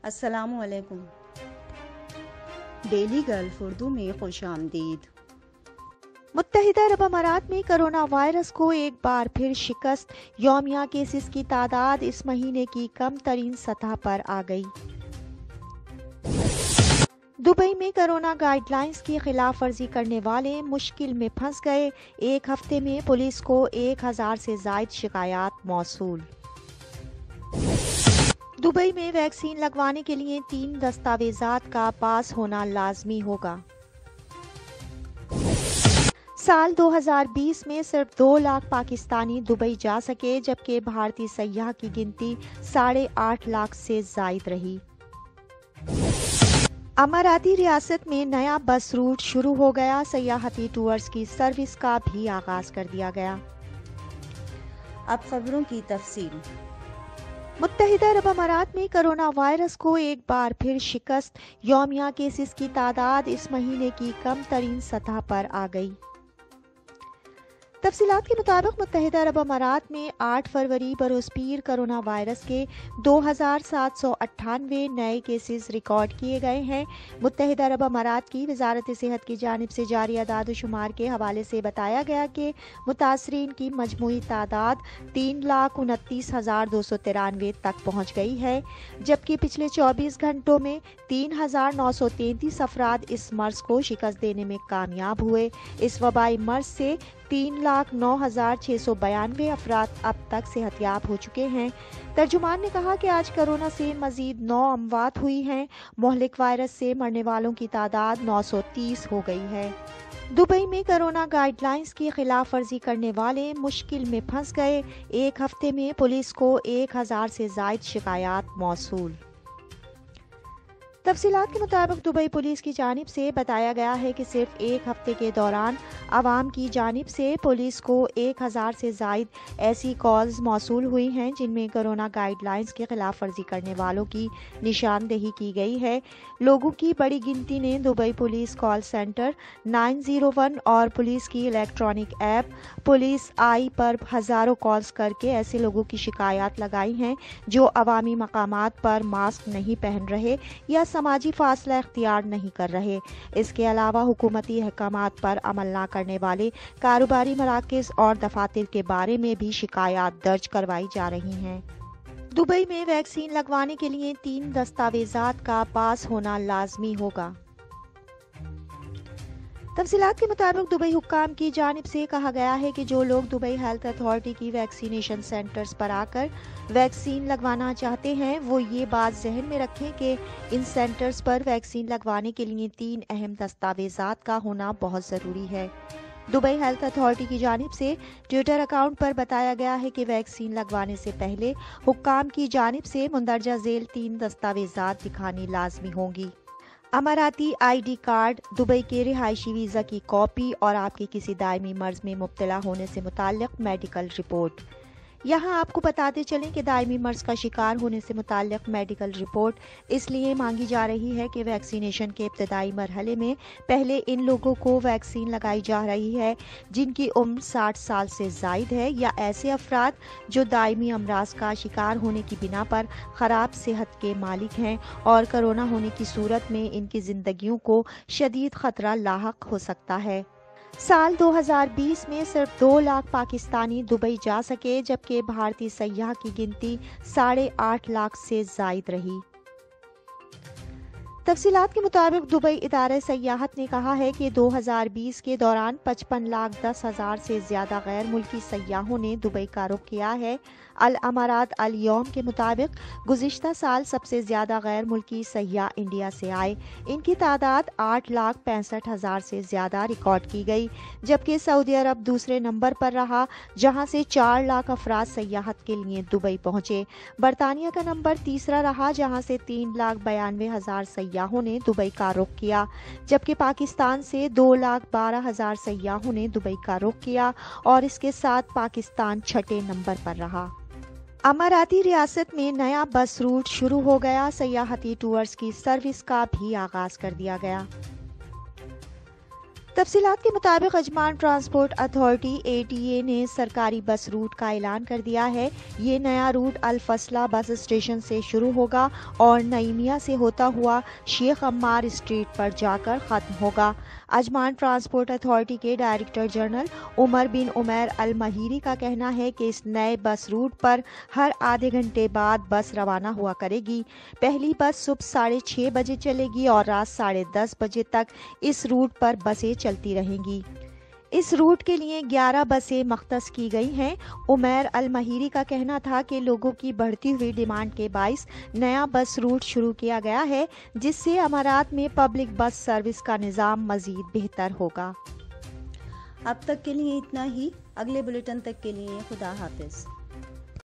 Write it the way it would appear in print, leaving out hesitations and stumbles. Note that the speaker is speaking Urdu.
السلام علیکم۔ ڈیلی گلف اردو میں خوش آمدید۔ متحدہ عرب امارات میں کرونا وائرس کو ایک بار پھر شکست، یومیہ کیسز کی تعداد اس مہینے کی کم ترین سطح پر آ گئی۔ دبئی میں کرونا گائیڈ لائنز کی خلاف ورزی کرنے والے مشکل میں پھنس گئے، ایک ہفتے میں پولیس کو 1000 سے زائد شکایات موصول۔ دبئی میں ویکسین لگوانے کے لیے 3 دستاویزات کا پاس ہونا لازمی ہوگا۔ سال 2020 میں صرف 2 لاکھ پاکستانی دبئی جا سکے، جبکہ بھارتی سیاح کی گنتی 8.5 لاکھ سے زائد رہی۔ اماراتی ریاست میں نیا بس روٹ شروع ہو گیا، سیاحتی ٹورز کی سروس کا بھی آغاز کر دیا گیا۔ اب خبروں کی تفصیل۔ متحدہ عرب امارات میں کرونا وائرس کو ایک بار پھر شکست، یومیہ کیسز کی تعداد اس مہینے کی کم ترین سطح پر آ گئی۔ تفصیلات کے مطابق متحدہ عرب امارات میں 8 فروری بروز پیر کرونا وائرس کے 2798 نئے کیسز ریکارڈ کیے گئے ہیں۔ متحدہ عرب امارات کی وزارت صحت کی جانب سے جاری اعداد و شمار کے حوالے سے بتایا گیا کہ متاثرین کی مجموعی تعداد 3,29,293 تک پہنچ گئی ہے، جبکہ پچھلے 24 گھنٹوں میں 3,933 افراد اس مرض کو شکست دینے میں کامیاب ہوئے۔ اس وبائی مرض سے 3,09,692 افراد اب تک صحت یاب ہو چکے ہیں۔ ترجمان نے کہا کہ آج کورونا سے مزید 9 اموات ہوئی ہیں۔ مہلک وائرس سے مرنے والوں کی تعداد 930 ہو گئی ہے۔ دبئی میں کرونا گائیڈ لائنز کی خلاف ورزی کرنے والے مشکل میں پھنس گئے، ایک ہفتے میں پولیس کو 1000 سے زائد شکایات موصول۔ تفصیلات کے مطابق دبئی پولیس کی جانب سے بتایا گیا ہے کہ صرف ایک ہفتے کے دوران عوام کی جانب سے پولیس کو 1000 سے زائد ایسی کالز موصول ہوئی ہیں جن میں کرونا گائیڈ لائنز کی خلاف ورزی کرنے والوں کی نشاندہی کی گئی ہے۔ لوگوں کی بڑی گنتی نے دبئی پولیس کال سینٹر 901 اور پولیس کی الیکٹرانک ایپ پولیس آئی پر ہزاروں کالز کر کے ایسے لوگوں کی شکایات لگائی ہیں جو عوامی مقامات پر ماسک نہیں پہن رہے یا سماجی فاصلہ اختیار نہیں کر رہے۔ اس کے علاوہ حکومتی احکامات پر عمل نہ کرنے والے کاروباری مراکز اور دفاتر کے بارے میں بھی شکایات درج کروائی جا رہی ہیں۔ دبئی میں ویکسین لگوانے کے لیے 3 دستاویزات کا پاس ہونا لازمی ہوگا۔ تفصیلات کے مطابق دبئی حکام کی جانب سے کہا گیا ہے کہ جو لوگ دبئی ہیلتھ اتھارٹی کی ویکسینیشن سینٹرز پر آ کر ویکسین لگوانا چاہتے ہیں وہ یہ بات ذہن میں رکھیں کہ ان سینٹرز پر ویکسین لگوانے کے لیے 3 اہم دستاویزات کا ہونا بہت ضروری ہے۔ دبئی ہیلتھ اتھارٹی کی جانب سے ٹویٹر اکاؤنٹ پر بتایا گیا ہے کہ ویکسین لگوانے سے پہلے حکام کی جانب سے مندرجہ ذیل 3 دستاویزات دکھانی لازمی ہوں گی۔ اماراتی آئی ڈی کارڈ، دبئی کے رہائشی ویزا کی کاپی اور آپ کے کسی دائمی مرض میں مبتلا ہونے سے متعلق میڈیکل رپورٹ۔ یہاں آپ کو بتاتے چلیں کہ دائمی مرض کا شکار ہونے سے متعلق میڈیکل رپورٹ اس لیے مانگی جا رہی ہے کہ ویکسینیشن کے ابتدائی مرحلے میں پہلے ان لوگوں کو ویکسین لگائی جا رہی ہے جن کی عمر 60 سال سے زائد ہے یا ایسے افراد جو دائمی امراض کا شکار ہونے کی بنا پر خراب صحت کے مالک ہیں اور کرونا ہونے کی صورت میں ان کی زندگیوں کو شدید خطرہ لاحق ہو سکتا ہے۔ سال 2020 میں صرف 2 لاکھ پاکستانی دبئی جا سکے، جبکہ بھارتی سیاح کی گنتی 8.5 لاکھ سے زائد رہی۔ تفصیلات کے مطابق دبئی ادارہ سیاحت نے کہا ہے کہ 2020 کے دوران 55,10,000 سے زیادہ غیر ملکی سیاحوں نے دبئی کا رخ کیا ہے۔ الامارات الیوم کے مطابق گزشتہ سال سب سے زیادہ غیر ملکی سیاح انڈیا سے آئے، ان کی تعداد 8,65,000 سے زیادہ ریکارڈ کی گئی، جبکہ سعودی عرب دوسرے نمبر پر رہا جہاں سے 4 لاکھ افراد سیاحت کے لیے دبئی پہنچے۔ برطانیہ کا نمبر تیسرا رہا جہاں سے 3,92,000 سیاحوں نے دبئی کا رخ کیا، جبکہ پاکستان سے 2,12,000 سیاحوں نے دبئی کا رخ کیا اور اس کے ساتھ پاکستان 6 نمبر پر رہا۔ اماراتی ریاست میں نیا بس روٹ شروع ہو گیا، سیاحتی ٹورز کی سروس کا بھی آغاز کر دیا گیا۔ تفصیلات کے مطابق اجمان ٹرانسپورٹ اتھارٹی ATA نے سرکاری بس روٹ کا اعلان کر دیا ہے۔ یہ نیا روٹ الفصلہ بس اسٹیشن سے شروع ہوگا اور نعیمیہ سے ہوتا ہوا شیخ عمار اسٹریٹ پر جا کر ختم ہوگا۔ اجمان ٹرانسپورٹ اتھارٹی کے ڈائریکٹر جنرل عمر بن عمیر المہیری کا کہنا ہے کہ اس نئے بس روٹ پر ہر آدھے گھنٹے بعد بس روانہ ہوا کرے گی۔ پہلی بس صبح 6:30 بجے چلے گی اور رات 10:30 بجے تک اس روٹ پر بسیں چلتی رہیں گی۔ اس روٹ کے لیے 11 بسیں مختص کی گئی ہیں۔ عمیر المہیری کا کہنا تھا کہ لوگوں کی بڑھتی ہوئی ڈیمانڈ کے باعث نیا بس روٹ شروع کیا گیا ہے، جس سے امارات میں پبلک بس سروس کا نظام مزید بہتر ہوگا۔ اب تک کے لیے اتنا ہی، اگلے بلیٹن تک کے لیے خدا حافظ۔